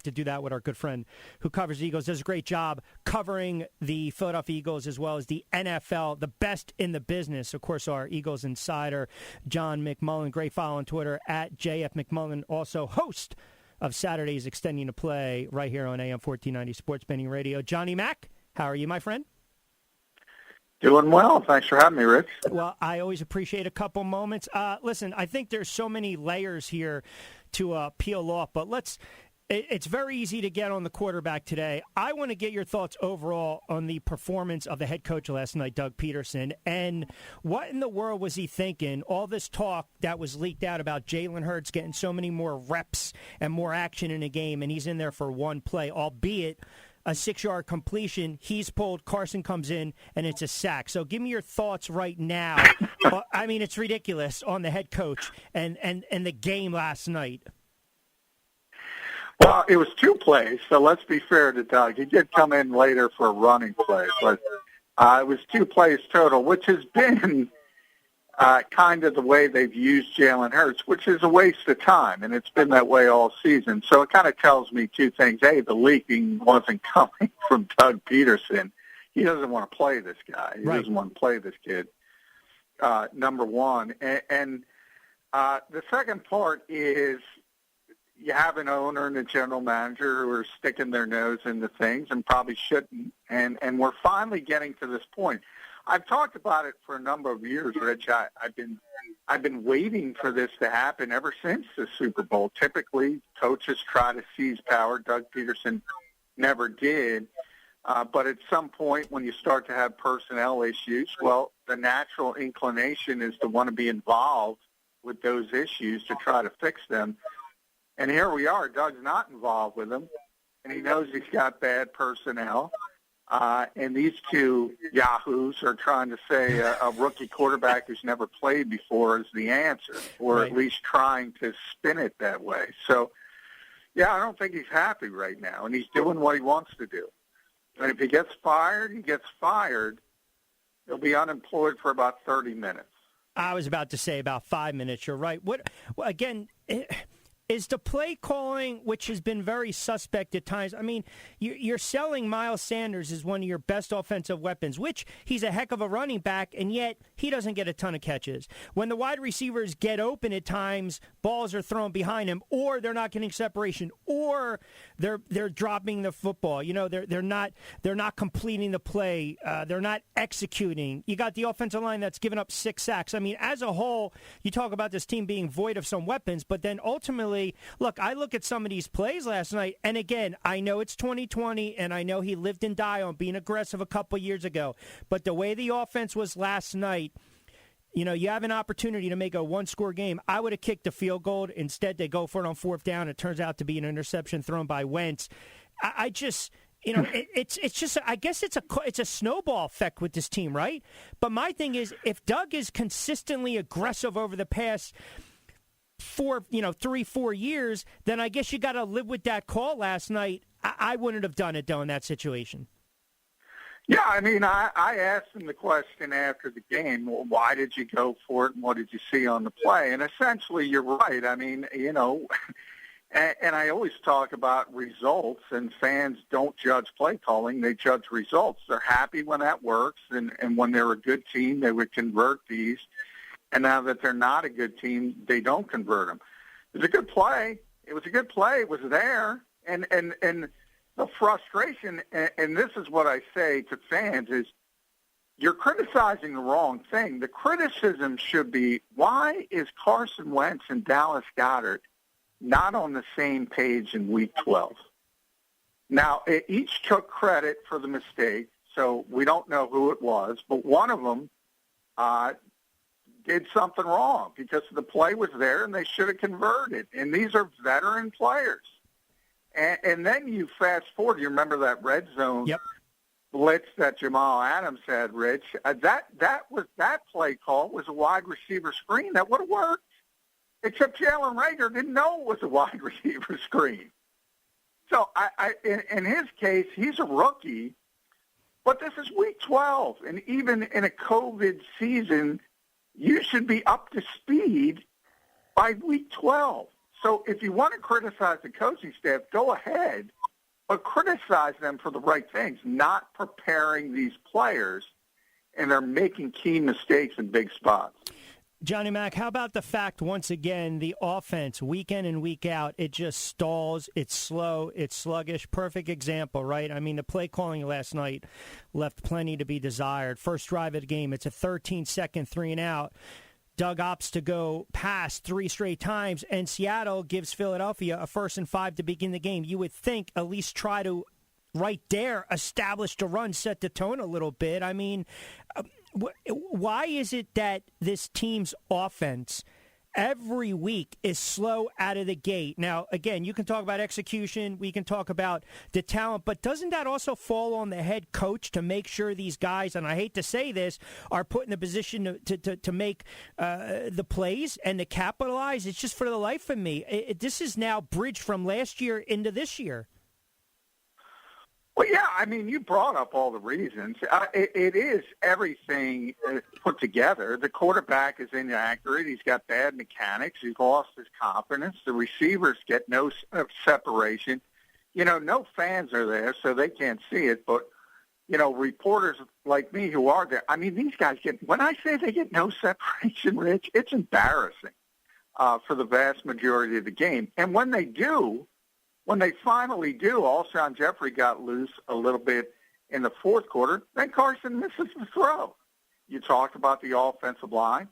to do that with our good friend who covers Eagles, does a great job covering the Philadelphia Eagles as well as the NFL, the best in the business. Of course, our Eagles insider, John McMullen, great follow on Twitter at JF McMullen, also host of Saturday's Extending the Play right here on AM 1490 Sports Betting Radio. Johnny Mac, how are you, my friend? Doing well. Thanks for having me, Rich. Well, I always appreciate a couple moments. Listen, I think there's so many layers here to peel off, but it's very easy to get on the quarterback today. I want to get your thoughts overall on the performance of the head coach last night, Doug Pederson, and what in the world was he thinking? All this talk that was leaked out about Jalen Hurts getting so many more reps and more action in a game, and he's in there for one play, albeit a 6-yard completion. He's pulled, Carson comes in, and it's a sack. So give me your thoughts right now. I mean, it's ridiculous on the head coach and the game last night. Well, it was 2 plays, so let's be fair to Doug. He did come in later for a running play, but it was 2 plays total, which has been kind of the way they've used Jalen Hurts, which is a waste of time, and it's been that way all season. So it kind of tells me 2 things. A, the leaking wasn't coming from Doug Pederson. He doesn't want to play this guy. He doesn't want to play this kid, number one. And the second part is, you have an owner and a general manager who are sticking their nose into things and probably shouldn't, and we're finally getting to this point. I've talked about it for a number of years, Rich. I've been waiting for this to happen ever since the Super Bowl. Typically, coaches try to seize power. Doug Pederson never did. But at some point when you start to have personnel issues, well, the natural inclination is to want to be involved with those issues to try to fix them. And here we are. Doug's not involved with them, and he knows he's got bad personnel. And these 2 yahoos are trying to say a rookie quarterback who's never played before is the answer, or at least trying to spin it that way. So, yeah, I don't think he's happy right now, and he's doing what he wants to do. And if he gets fired, he gets fired. He'll be unemployed for about 30 minutes. I was about to say about 5 minutes. You're right. Is the play calling, which has been very suspect at times, I mean, you're selling Miles Sanders as one of your best offensive weapons, which he's a heck of a running back, and yet he doesn't get a ton of catches. When the wide receivers get open at times, balls are thrown behind him, or they're not getting separation, or they're dropping the football. You know, they're not completing the play. They're not executing. You got the offensive line that's given up 6 sacks. I mean, as a whole, you talk about this team being void of some weapons, but then ultimately, look, I look at some of these plays last night, and again, I know it's 2020, and I know he lived and died on being aggressive a couple years ago, but the way the offense was last night, you know, you have an opportunity to make a 1-score game. I would have kicked the field goal. Instead, they go for it on 4th down. It turns out to be an interception thrown by Wentz. I just... You know, it's just, I guess it's a snowball effect with this team, right? But my thing is, if Doug is consistently aggressive over the past 3-4 years, then I guess you got to live with that call last night. I wouldn't have done it, though, in that situation. Yeah, I mean, I asked him the question after the game, well, why did you go for it and what did you see on the play? And essentially, you're right. I mean, you know, and I always talk about results, and fans don't judge play calling. They judge results. They're happy when that works, and when they're a good team, they would convert these. And now that they're not a good team, they don't convert them. It was a good play. It was a good play. It was there. And the frustration, and this is what I say to fans, is you're criticizing the wrong thing. The criticism should be, why is Carson Wentz and Dallas Goedert not on the same page in Week 12? Now, each took credit for the mistake, so we don't know who it was, but one of them did something wrong because the play was there and they should have converted. And these are veteran players. And then you fast forward, you remember that red zone blitz that Jamal Adams had, Rich? That play call was a wide receiver screen that would have worked, except Jalen Reagor didn't know it was a wide receiver screen. So in his case, he's a rookie, but this is Week 12, and even in a COVID season, you should be up to speed by Week 12. So if you want to criticize the coaching staff, go ahead, but criticize them for the right things, not preparing these players, and they're making key mistakes in big spots. Johnny Mac, how about the fact, once again, the offense, week in and week out, it just stalls, it's slow, it's sluggish. Perfect example, right? I mean, the play calling last night left plenty to be desired. First drive of the game, it's a 13-second 3-and-out. Doug opts to go past 3 straight times, and Seattle gives Philadelphia a 1st and 5 to begin the game. You would think at least try to, right there, establish the run, set the tone a little bit. I mean, why is it that this team's offense every week is slow out of the gate? Now, again, you can talk about execution, we can talk about the talent, but doesn't that also fall on the head coach to make sure these guys, and I hate to say this, are put in a position to make the plays and to capitalize? It's just for the life of me. This is now bridged from last year into this year. Well, yeah, I mean, you brought up all the reasons. It is everything put together. The quarterback is inaccurate. He's got bad mechanics. He's lost his confidence. The receivers get no separation. You know, no fans are there, so they can't see it. But, you know, reporters like me who are there, I mean, these guys get, when I say they get no separation, Rich, it's embarrassing for the vast majority of the game. And when they do, when they finally do, Alshon Jeffrey got loose a little bit in the fourth quarter. Then Carson misses the throw. You talked about the offensive line.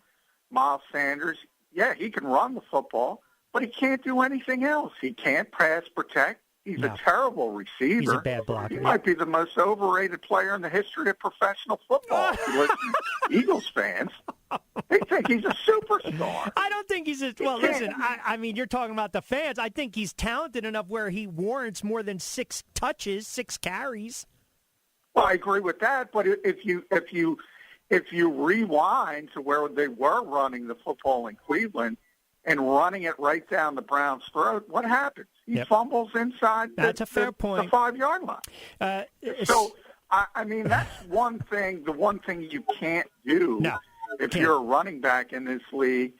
Miles Sanders, yeah, he can run the football, but he can't do anything else. He can't pass protect. He's a terrible receiver. He's a bad blocker. He might be the most overrated player in the history of professional football. If you listen to Eagles fans, they think he's a superstar. I don't think he's well, listen, I mean, you're talking about the fans. I think he's talented enough where he warrants more than 6 touches, 6 carries. Well, I agree with that, but if you rewind to where they were running the football in Cleveland and running it right down the Browns' throat, what happens? He fumbles inside the 5-yard line. So, I mean, that's one thing, the one thing you can't do if you're a running back in this league.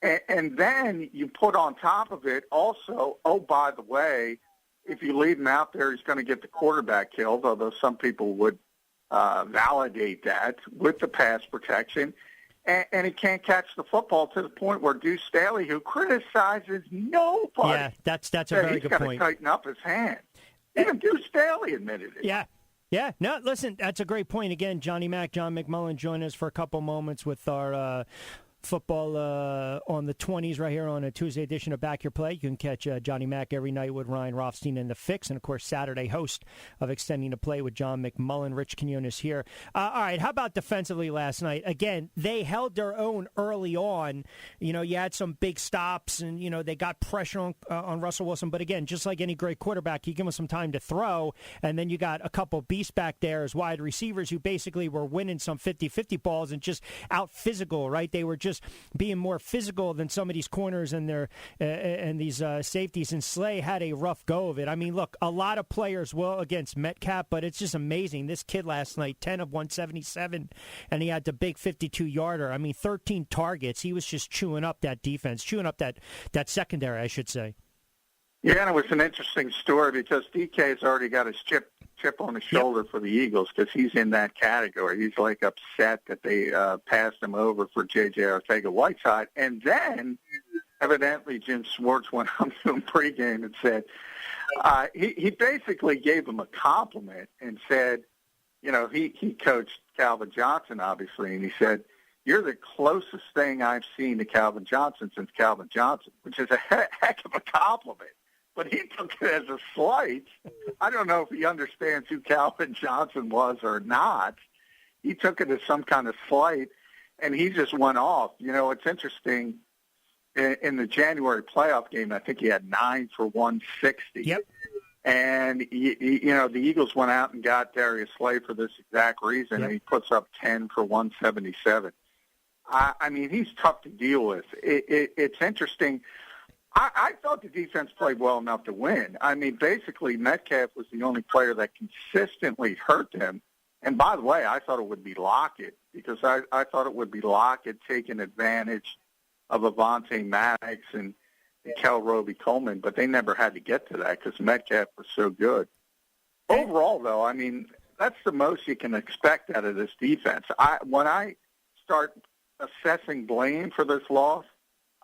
And then you put on top of it also, oh, by the way, if you leave him out there, he's going to get the quarterback killed, although some people would validate that with the pass protection. And he can't catch the football to the point where Deuce Staley, who criticizes nobody, that's a very good point. He's got to tighten up his hand. Even Deuce Staley admitted it. Yeah. No, listen, that's a great point. Again, Johnny Mac, John McMullen join us for a couple moments with our football on the 20s right here on a Tuesday edition of Back Your Play. You can catch Johnny Mac every night with Ryan Rothstein and The Fix, and, of course, Saturday host of Extending the Play with John McMullen. Rich Quinones here. All right, how about defensively last night? Again, they held their own early on. You know, you had some big stops, and, you know, they got pressure on Russell Wilson. But, again, just like any great quarterback, you give him some time to throw, and then you got a couple beasts back there as wide receivers who basically were winning some 50-50 balls and just out-physical, right? They were just being more physical than some of these corners and their and these safeties. And Slay had a rough go of it. I mean, look, a lot of players will against Metcalf, but it's just amazing. This kid last night, 10 of 177, and he had the big 52-yarder. I mean, 13 targets. He was just chewing up that defense, chewing up that secondary, I should say. Yeah, and it was an interesting story because DK's already got his chip on his shoulder for the Eagles because he's in that category. He's like upset that they passed him over for J.J. Arcega-Whiteside. And then, evidently, Jim Schwartz went on to him pregame and said, he basically gave him a compliment and said, you know, he coached Calvin Johnson, obviously, and he said, you're the closest thing I've seen to Calvin Johnson since Calvin Johnson, which is a heck of a compliment. But he took it as a slight. I don't know if he understands who Calvin Johnson was or not. He took it as some kind of slight, and he just went off. You know, it's interesting. In the January playoff game, I think he had 9 for 160. Yep. And, you know, the Eagles went out and got Darius Slay for this exact reason, and he puts up 10 for 177. I mean, he's tough to deal with. It's interesting. I thought the defense played well enough to win. I mean, basically, Metcalf was the only player that consistently hurt them. And by the way, I thought it would be Lockett because I thought it would be Lockett taking advantage of Avonte Maddox and Kel Roby-Coleman, but they never had to get to that because Metcalf was so good. Overall, though, I mean, that's the most you can expect out of this defense. When I start assessing blame for this loss,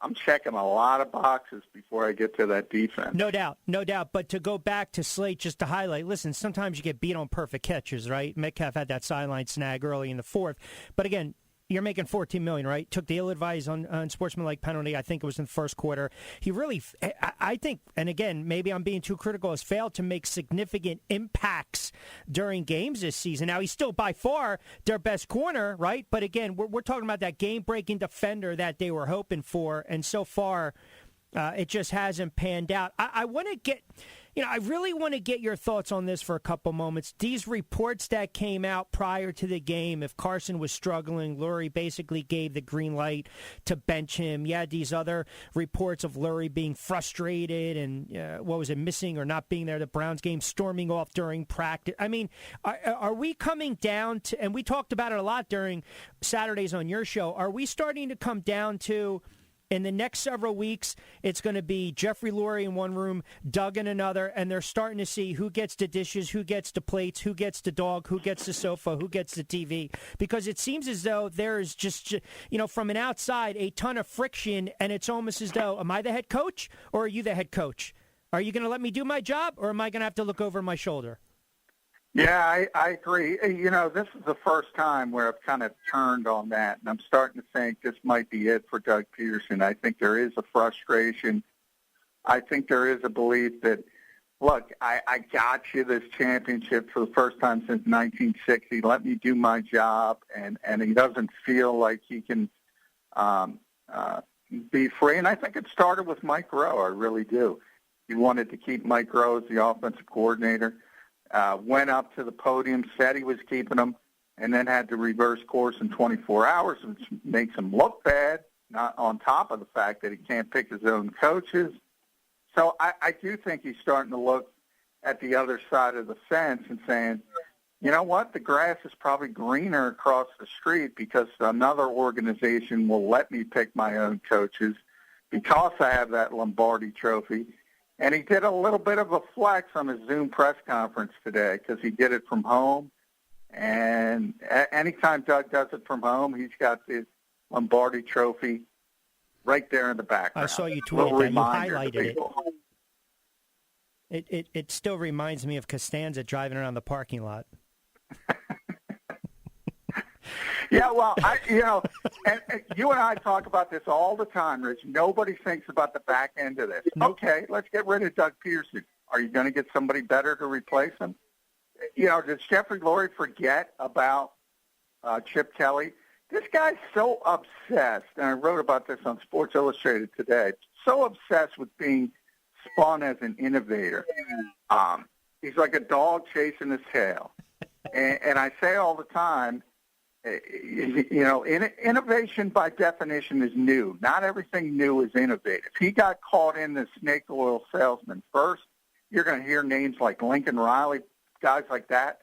I'm checking a lot of boxes before I get to that defense. No doubt, no doubt. But to go back to Slate, just to highlight, listen, sometimes you get beat on perfect catches, right? Metcalf had that sideline snag early in the fourth. But again, you're making $14 million, right? Took the ill-advised unsportsmanlike penalty. I think it was in the first quarter. He really, I think, and again, maybe I'm being too critical, has failed to make significant impacts during games this season. Now, he's still by far their best corner, right? But again, we're talking about that game-breaking defender that they were hoping for, and so far, it just hasn't panned out. I want to get... I really want to get your thoughts on this for a couple moments. These reports that came out prior to the game, if Carson was struggling, Lurie basically gave the green light to bench him. You had these other reports of Lurie being frustrated and, missing or not being there, the Browns game, storming off during practice. I mean, are we coming down to, and we talked about it a lot during Saturdays on your show, are we starting to come down to, in the next several weeks, it's going to be Jeffrey Lurie in one room, Doug in another, and they're starting to see who gets the dishes, who gets the plates, who gets the dog, who gets the sofa, who gets the TV. Because it seems as though there is just, from an outside, a ton of friction, and it's almost as though, am I the head coach or are you the head coach? Are you going to let me do my job or am I going to have to look over my shoulder? Yeah, I agree. This is the first time where I've kind of turned on that, and I'm starting to think this might be it for Doug Pederson. I think there is a frustration. I think there is a belief that, look, I got you this championship for the first time since 1960. Let me do my job, and he doesn't feel like he can be free. And I think it started with Mike Rowe. I really do. He wanted to keep Mike Rowe as the offensive coordinator. Went up to the podium, said he was keeping him, and then had to reverse course in 24 hours, which makes him look bad, not on top of the fact that he can't pick his own coaches. So I do think he's starting to look at the other side of the fence and saying, you know what, the grass is probably greener across the street because another organization will let me pick my own coaches because I have that Lombardi trophy. And he did a little bit of a flex on his Zoom press conference today because he did it from home. And anytime Doug does it from home, he's got the Lombardi trophy right there in the background. I saw you tweet that. You highlighted it. It still reminds me of Costanza driving around the parking lot. Yeah, well, and you and I talk about this all the time, Rich. Nobody thinks about the back end of this. Nope. Okay, let's get rid of Doug Pederson. Are you going to get somebody better to replace him? Does Jeffrey Lurie forget about Chip Kelly? This guy's so obsessed, and I wrote about this on Sports Illustrated today, so obsessed with being spun as an innovator. He's like a dog chasing his tail. And I say all the time, innovation by definition is new. Not everything new is innovative. He got caught in the snake oil salesman first. You're going to hear names like Lincoln Riley, guys like that.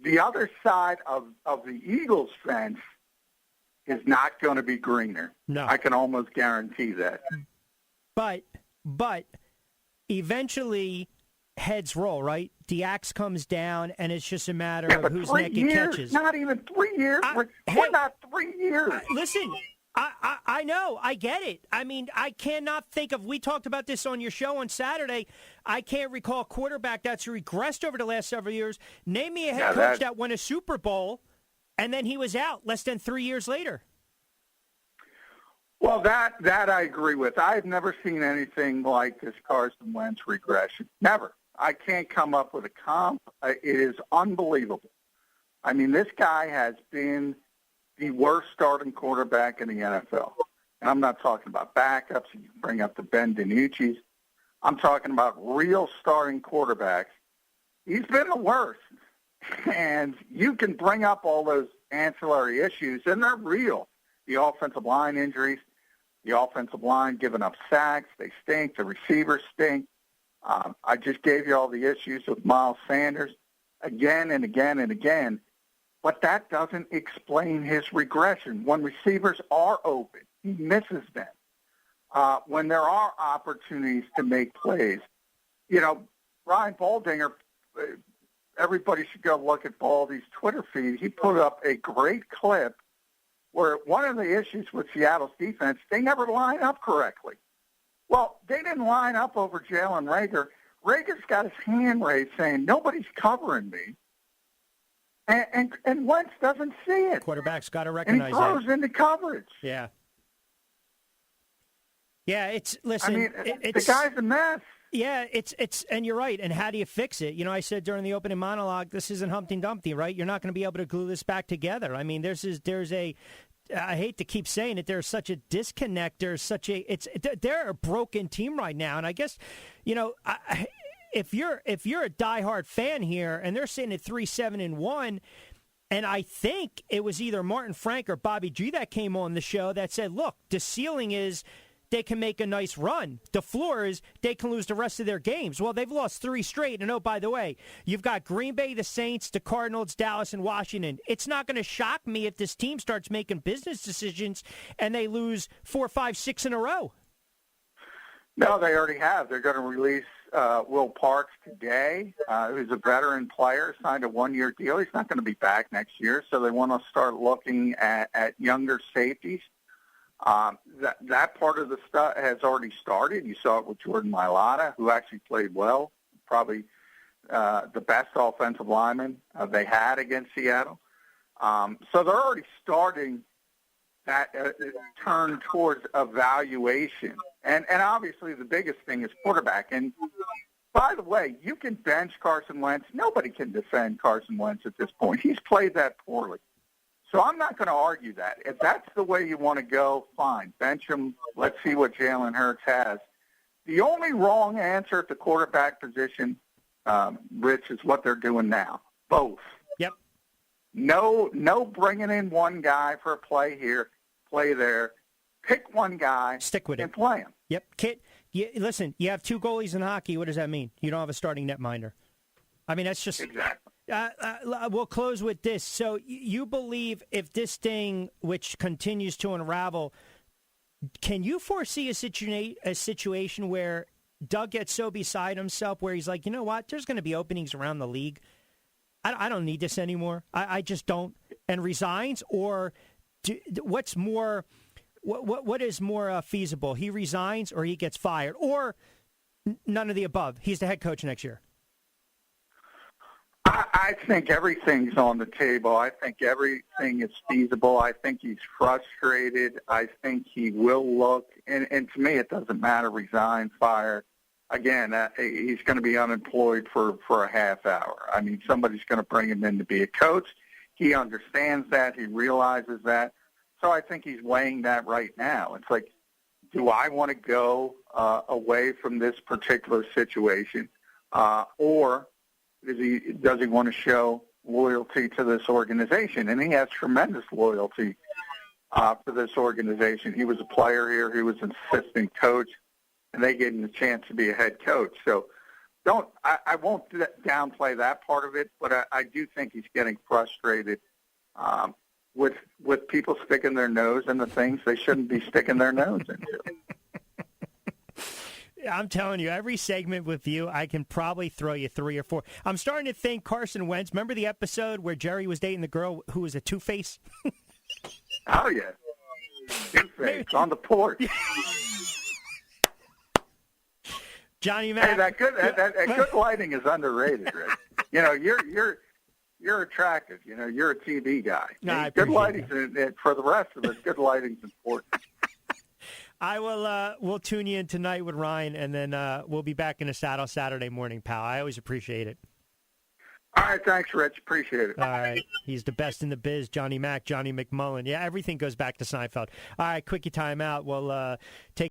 The other side of the Eagles fence is not going to be greener. No. I can almost guarantee that. But eventually heads roll, right? The axe comes down, and it's just a matter of who's making catches. Not even 3 years. We're not 3 years. Listen, I know. I get it. I mean, I cannot think of, we talked about this on your show on Saturday. I can't recall a quarterback that's regressed over the last several years. Name me a head coach that won a Super Bowl, and then he was out less than 3 years later. Well, that I agree with. I've never seen anything like this Carson Wentz regression. Never. I can't come up with a comp. It is unbelievable. I mean, this guy has been the worst starting quarterback in the NFL. And I'm not talking about backups. You can bring up the Ben DiNucci's. I'm talking about real starting quarterbacks. He's been the worst. And you can bring up all those ancillary issues, and they're real. The offensive line injuries, the offensive line giving up sacks, they stink. The receivers stink. I just gave you all the issues with Miles Sanders again and again and again. But that doesn't explain his regression. When receivers are open, he misses them. when there are opportunities to make plays. You know, Ryan Baldinger, everybody should go look at Baldy's Twitter feed. He put up a great clip where one of the issues with Seattle's defense, they never line up correctly. Well, they didn't line up over Jalen Reagor. Rager's got his hand raised saying, nobody's covering me. And Wentz doesn't see it. Quarterback's got to recognize that. And he throws into coverage. Yeah. Yeah, listen. I mean, it's, the guy's a mess. Yeah, and you're right. And how do you fix it? You know, I said during the opening monologue, this isn't Humpty Dumpty, right? You're not going to be able to glue this back together. I mean, I hate to keep saying it, there's such a disconnect. They're a broken team right now. And I guess, you know, if you're a diehard fan here and they're sitting at 3-7-1, and I think it was either Martin Frank or Bobby G that came on the show that said, look, the ceiling is they can make a nice run. The floor is they can lose the rest of their games. Well, they've lost 3 straight. And, oh, by the way, you've got Green Bay, the Saints, the Cardinals, Dallas, and Washington. It's not going to shock me if this team starts making business decisions and they lose 4, 5, 6 in a row. No, they already have. They're going to release Will Parks today, who's a veteran player, signed a 1-year deal. He's not going to be back next year, so they want to start looking at younger safeties. That part of the stuff has already started. You saw it with Jordan Mailata, who actually played well, probably the best offensive lineman they had against Seattle. So they're already starting that turn towards evaluation. And obviously the biggest thing is quarterback. And by the way, you can bench Carson Wentz. Nobody can defend Carson Wentz at this point. He's played that poorly. So I'm not going to argue that. If that's the way you want to go, fine. Bench him. Let's see what Jalen Hurts has. The only wrong answer at the quarterback position, Rich, is what they're doing now. Both. Yep. No bringing in one guy for a play here, play there. Pick one guy. Stick with and it. Play him. Yep. Listen, you have 2 goalies in hockey. What does that mean? You don't have a starting netminder. I mean, that's just... Exactly. We'll close with this. So you believe if this thing, which continues to unravel, can you foresee a situation where Doug gets so beside himself where he's like, you know what, there's going to be openings around the league. I don't need this anymore. I just don't. And resigns? Or what's more, what is more feasible? He resigns or he gets fired? Or none of the above? He's the head coach next year. I think everything's on the table. I think everything is feasible. I think he's frustrated. I think he will look, and to me it doesn't matter, resign, fire. Again, he's going to be unemployed for a half hour. I mean, somebody's going to bring him in to be a coach. He understands that. He realizes that. So I think he's weighing that right now. It's like, do I want to go away from this particular situation, or does he want to show loyalty to this organization? And he has tremendous loyalty for this organization. He was a player here. He was an assistant coach, and they gave him the chance to be a head coach. So I won't downplay that part of it, but I do think he's getting frustrated with people sticking their nose in the things they shouldn't be sticking their nose into. I'm telling you, every segment with you, I can probably throw you 3 or 4. I'm starting to think Carson Wentz. Remember the episode where Jerry was dating the girl who was a two-face? Oh, yeah. Two-face on the porch. Johnny Mac. Hey, that good lighting is underrated, Rick. You know, you're attractive. You know, you're a TV guy. No, good lighting for the rest of us. Good lighting's important. I will. We'll tune you in tonight with Ryan, and then we'll be back in the saddle Saturday morning, pal. I always appreciate it. All right, thanks, Rich. Appreciate it. All right, he's the best in the biz, Johnny Mac, Johnny McMullen. Yeah, everything goes back to Seinfeld. All right, quickie timeout. We'll take.